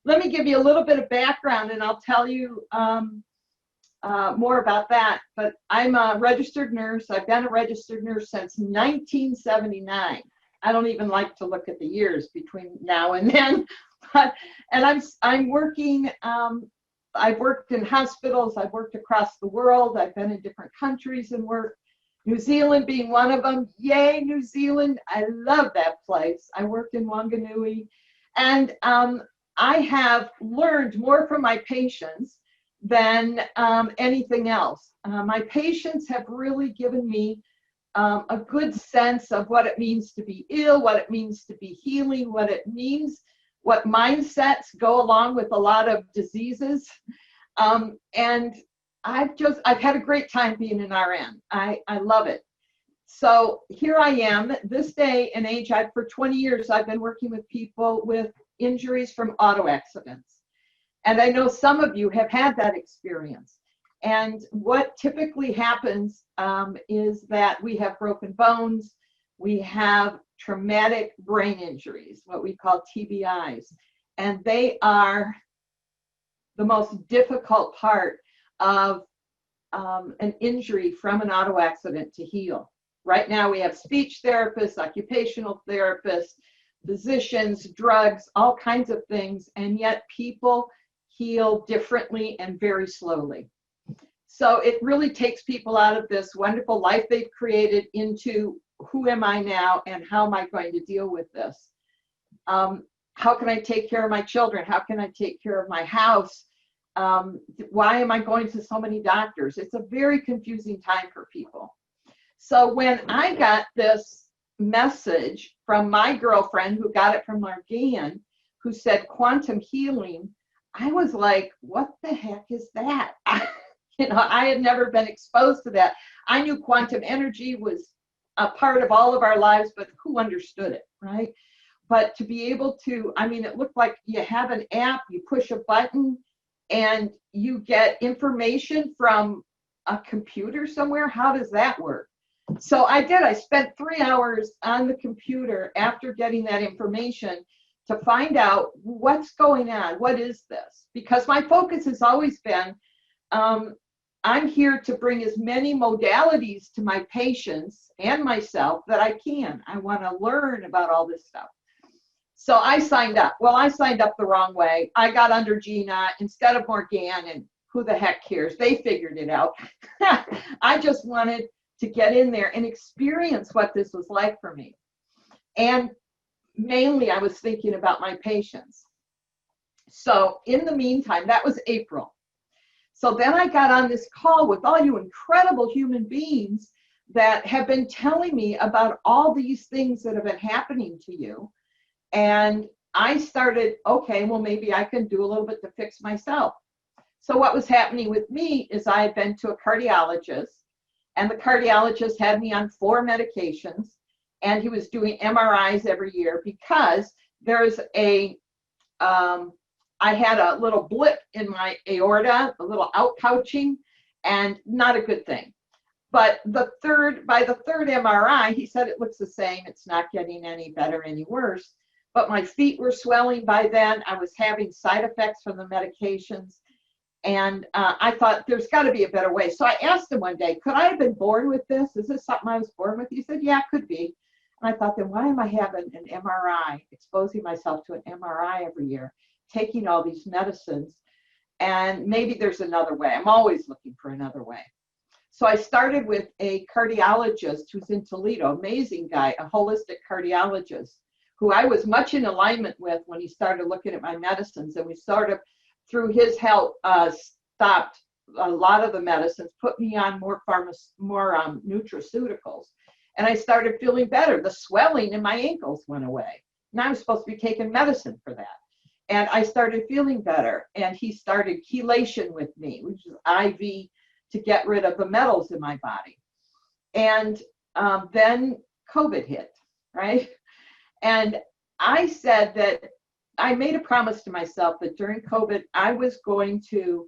let me give you a little bit of background, and I'll tell you more about that. But I'm a registered nurse. I've been a registered nurse since 1979. I don't even like to look at the years between now and then. And I'm working. I've worked in hospitals. I've worked across the world. I've been in different countries and worked. New Zealand being one of them. Yay, New Zealand! I love that place. I worked in Wanganui, and I have learned more from my patients than anything else. My patients have really given me a good sense of what it means to be ill, what it means to be healing, what it means, what mindsets go along with a lot of diseases. And I've had a great time being an RN. I love it. So here I am, this day and age. For 20 years, I've been working with people with injuries from auto accidents. And I know some of you have had that experience. And what typically happens is that we have broken bones, we have traumatic brain injuries, what we call TBIs. And they are the most difficult part of an injury from an auto accident to heal. Right now we have speech therapists, occupational therapists, physicians, drugs, all kinds of things, and yet people heal differently and very slowly. So it really takes people out of this wonderful life they've created into who am I now and how am I going to deal with this? How can I take care of my children? How can I take care of my house? Why am I going to so many doctors? It's a very confusing time for people. So when I got this message from my girlfriend who got it from Margain, who said quantum healing, I was like, what the heck is that? I had never been exposed to that. I knew quantum energy was a part of all of our lives, but who understood it, right? But to be able to, it looked like you have an app, you push a button, and you get information from a computer somewhere. How does that work? So I did. I spent 3 hours on the computer after getting that information to find out what's going on. What is this? Because my focus has always been, I'm here to bring as many modalities to my patients and myself that I can. I want to learn about all this stuff. So I signed up. Well, I signed up the wrong way. I got under Gina instead of Morgan, and who the heck cares? They figured it out. I just wanted to get in there and experience what this was like for me. And mainly I was thinking about my patients. So in the meantime, that was April. So then I got on this call with all you incredible human beings that have been telling me about all these things that have been happening to you. And I started, okay, well, maybe I can do a little bit to fix myself. So what was happening with me is I had been to a cardiologist, and the cardiologist had me on 4 medications, and he was doing MRIs every year because there's I had a little blip in my aorta, a little outpouching, and not a good thing. But by the third MRI, he said it looks the same. It's not getting any better, any worse. But my feet were swelling by then. I was having side effects from the medications. And I thought, there's got to be a better way. So I asked him one day, could I have been born with this? Is this something I was born with? He said, yeah, it could be. And I thought, then why am I having an MRI, exposing myself to an MRI every year, taking all these medicines? And maybe there's another way. I'm always looking for another way. So I started with a cardiologist who's in Toledo, amazing guy, a holistic cardiologist, who I was much in alignment with when he started looking at my medicines. And we sort of, through his help, stopped a lot of the medicines, put me on more nutraceuticals. And I started feeling better. The swelling in my ankles went away. And I was supposed to be taking medicine for that. And I started feeling better. And he started chelation with me, which is IV to get rid of the metals in my body. And then COVID hit, right? And I said that I made a promise to myself that during COVID, I was going to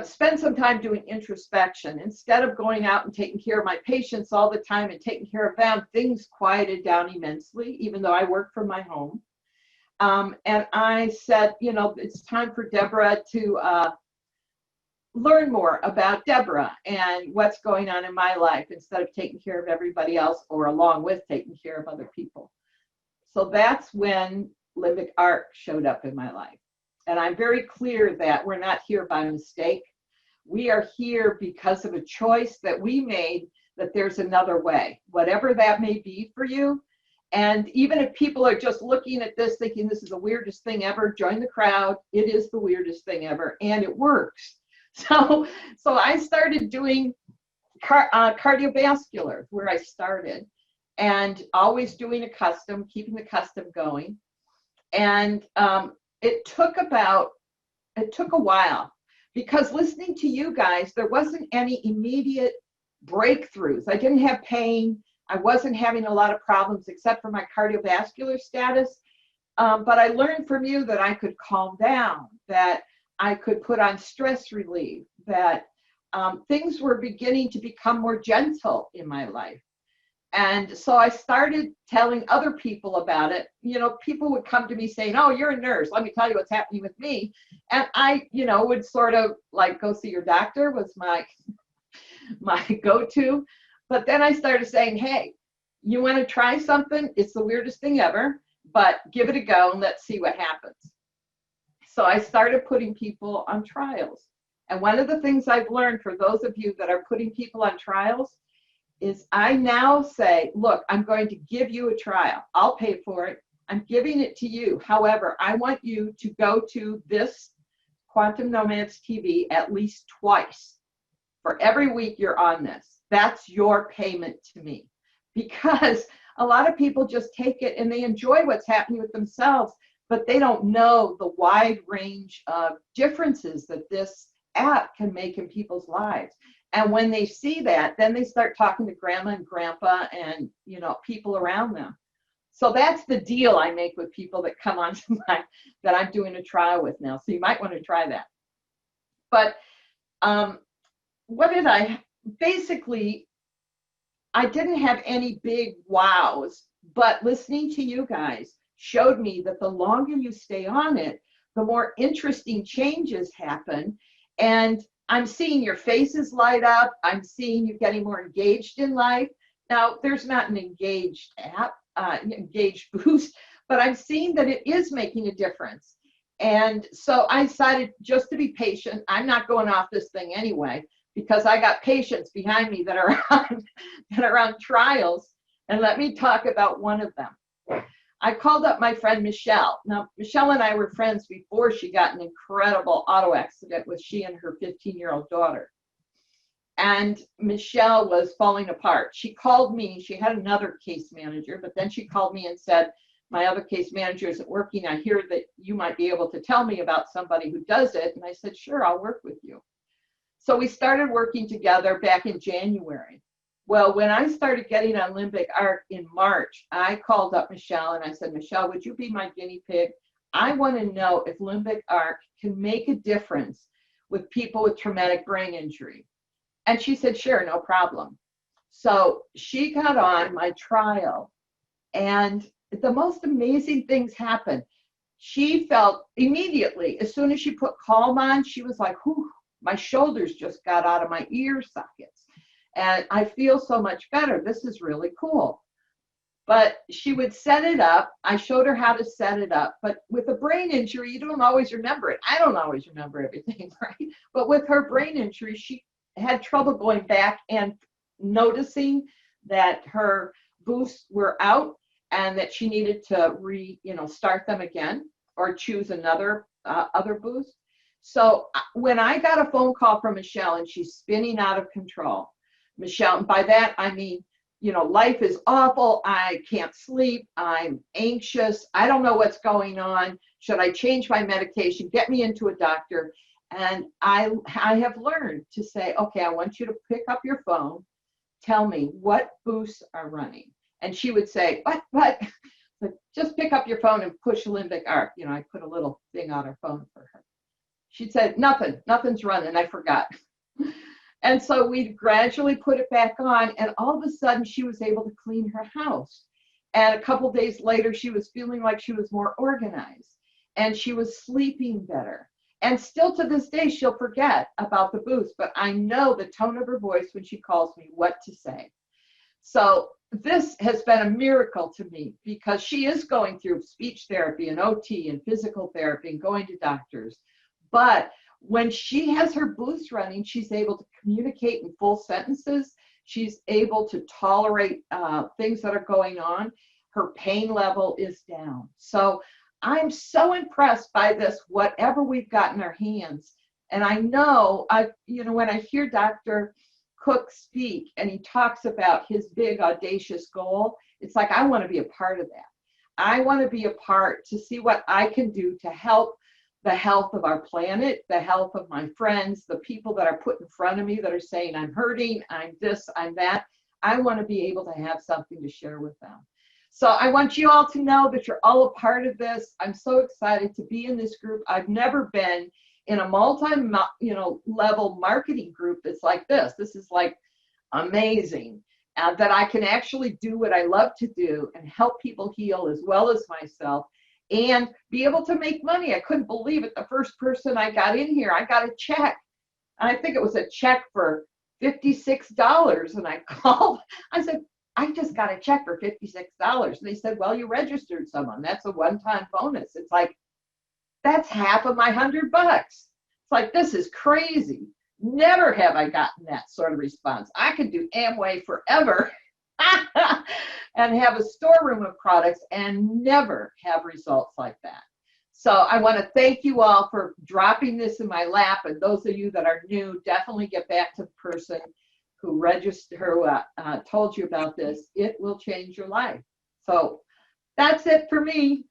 spend some time doing introspection. Instead of going out and taking care of my patients all the time and taking care of them, things quieted down immensely, even though I work from my home. And I said, you know, it's time for Deborah to learn more about Deborah and what's going on in my life instead of taking care of everybody else or along with taking care of other people. So that's when Limbic Arc showed up in my life. And I'm very clear that we're not here by mistake. We are here because of a choice that we made, that there's another way, whatever that may be for you. And even if people are just looking at this thinking this is the weirdest thing ever, join the crowd. It is the weirdest thing ever, and it works. So I started doing cardiovascular, where I started, and always doing a custom, keeping the custom going. And it took a while, because listening to you guys, there wasn't any immediate breakthroughs. I didn't have pain. I wasn't having a lot of problems except for my cardiovascular status. But I learned from you that I could calm down, that I could put on stress relief, that things were beginning to become more gentle in my life. And so I started telling other people about it. You know, people would come to me saying, oh, you're a nurse. Let me tell you what's happening with me. And I, you know, would sort of like go see your doctor was my go-to. But then I started saying, hey, you want to try something? It's the weirdest thing ever, but give it a go and let's see what happens. So I started putting people on trials. And one of the things I've learned for those of you that are putting people on trials is I now say, look, I'm going to give you a trial. I'll pay for it. I'm giving it to you. However, I want you to go to this Quantum Nomads TV at least twice. For every week you're on this. That's your payment to me. Because a lot of people just take it and they enjoy what's happening with themselves, but they don't know the wide range of differences that this app can make in people's lives. And when they see that, then they start talking to grandma and grandpa and, you know, people around them. So that's the deal I make with people that come on to that I'm doing a trial with now. So you might want to try that. But basically, I didn't have any big wows, but listening to you guys showed me that the longer you stay on it, the more interesting changes happen. And I'm seeing your faces light up. I'm seeing you getting more engaged in life. Now, there's not an engaged app, engaged boost, but I'm seeing that it is making a difference. And so I decided just to be patient. I'm not going off this thing anyway, because I got patients behind me that are on trials. And let me talk about one of them. I called up my friend Michelle. Now, Michelle and I were friends before she got an incredible auto accident with she and her 15-year-old daughter. And Michelle was falling apart. She called me. She had another case manager, but then she called me and said, my other case manager isn't working. I hear that you might be able to tell me about somebody who does it. And I said, sure, I'll work with you. So we started working together back in January. Well, when I started getting on Limbic Arc in March, I called up Michelle and I said, Michelle, would you be my guinea pig? I want to know if Limbic Arc can make a difference with people with traumatic brain injury. And she said, sure, no problem. So she got on my trial, and the most amazing things happened. She felt immediately, as soon as she put Calm on, she was like, whew, my shoulders just got out of my ear sockets. And I feel so much better. This is really cool. But she would set it up. I showed her how to set it up. But with a brain injury, you don't always remember it. I don't always remember everything, right? But with her brain injury, she had trouble going back and noticing that her boosts were out and that she needed to start them again or choose another other boost. So when I got a phone call from Michelle and she's spinning out of control, Michelle, and by that I mean, life is awful. I can't sleep. I'm anxious. I don't know what's going on. Should I change my medication? Get me into a doctor. And I have learned to say, okay, I want you to pick up your phone. Tell me what boosts are running. And she would say, what? But just pick up your phone and push Limbic Arc. I put a little thing on her phone for her. She said, nothing's running. I forgot. And so we gradually put it back on, and all of a sudden she was able to clean her house. And a couple days later, she was feeling like she was more organized and she was sleeping better. And still to this day, she'll forget about the boost, but I know the tone of her voice when she calls me what to say. So this has been a miracle to me because she is going through speech therapy and OT and physical therapy and going to doctors. But when she has her boost running, she's able to communicate in full sentences. She's able to tolerate things that are going on. Her pain level is down. So I'm so impressed by this, whatever we've got in our hands. And I know, when I hear Dr. Cook speak and he talks about his big audacious goal, it's like, I want to be a part of that. I want to be a part to see what I can do to help the health of our planet, the health of my friends, the people that are put in front of me that are saying, I'm hurting, I'm this, I'm that. I want to be able to have something to share with them. So I want you all to know that you're all a part of this. I'm so excited to be in this group. I've never been in a level marketing group that's like this. This is like amazing. That I can actually do what I love to do and help people heal as well as myself and be able to make money. I couldn't believe it. The first person I got in here, I got a check. I think it was a check for $56. And I called, I said, I just got a check for $56. And they said, well, you registered someone. That's a one-time bonus. It's like, that's half of my $100. It's like, this is crazy. Never have I gotten that sort of response. I could do Amway forever and have a storeroom of products and never have results like that. So I want to thank you all for dropping this in my lap. And those of you that are new, definitely get back to the person who told you about this. It will change your life. So that's it for me.